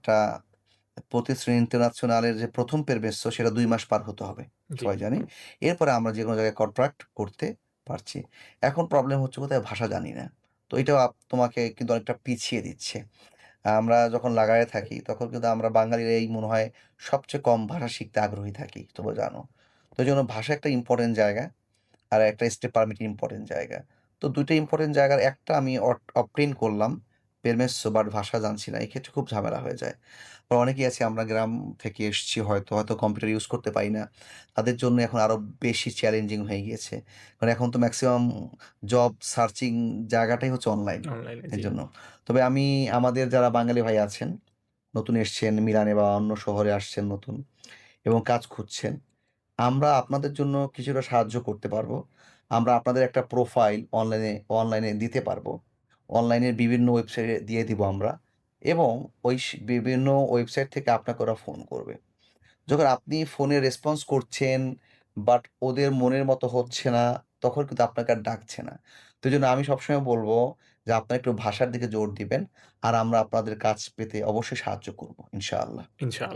একটা প্রতিশ্রুতি ইন্টারন্যাশনালের যে ১ম পেরমেসো সেটা ২ মাস পার হতে হবে। জি। সবাই জানি। এরপরে আমরা যেকোনো জায়গায় কন্ট্রাক্ট করতে পারছি। এখন প্রবলেম হচ্ছে কোথায় ভাষা জানি না। তো এটাও তোমাকে কিন্তু অনেকটা পিছিয়ে দিচ্ছে। আমরা যখন লাগায়ে থাকি তখন কিন্তু আমরা বাঙালিরা এই মনে হয় সবচেয়ে কম ভাষা শিখতে আগ্রহী থাকি। তোমরা জানো। তো এইজন্য ভাষা একটা ইম্পোর্টেন্ট জায়গা। আর একটা স্টে পারমিট ইম্পোর্টেন্ট জায়গা। তো ২ টা ইম্পোর্টেন্ট জায়গার একটা আমি অবটেইন করলাম। পেরমেসো বাট ভাষা জানছি না। এক্ষেত্রে খুব ঝামেলা হয়ে যায়। আবার অনেকেই আছি আমরা গ্রাম থেকে এসছি হয়তো কম্পিউটার ইউজ করতে পারি না। তাদের জন্য এখন আরো বেশি চ্যালেঞ্জিং হয়ে গিয়েছে। কারণ এখন তো মেক্সিমাম জব সার্চিং জায়গাটাই হচ্ছে অনলাইন। অনলাইনে জি। এজন্য। তবে আমি আমাদের যারা বাঙালি ভাই আছেন, নতুন এসছেন মিলানে বা অন্য শহরে আসছেন নতুন এবং কাজ খুঁজছেন। আমরা আপনাদের জন্য কিছুটা সাহায্য করতে পারবো। আমরা আপনাদের একটা প্রোফাইল অনলাইনে দিতে পারবো। অনলাইনের বিভিন্ন ওয়েবসাইটে দিয়ে দিব আমরা এবং ওই বিভিন্ন ওয়েবসাইট থেকে আপনাকে ওরা ফোন করবে। যখন আপনি ফোনে রেসপন্স করছেন বাট ওদের মনের মতো হচ্ছে না, তখন কিন্তু আপনাকে আর ডাকছে না। তো এইজন্য আমি সবসময় বলব যে আপনারা একটু ভাষার দিকে জোর দিবেন। আর আমরা আপনাদের কাজ পেতে অবশ্যই সাহায্য করব ইনশাআল্লাহ। ইনশাআল্লাহ।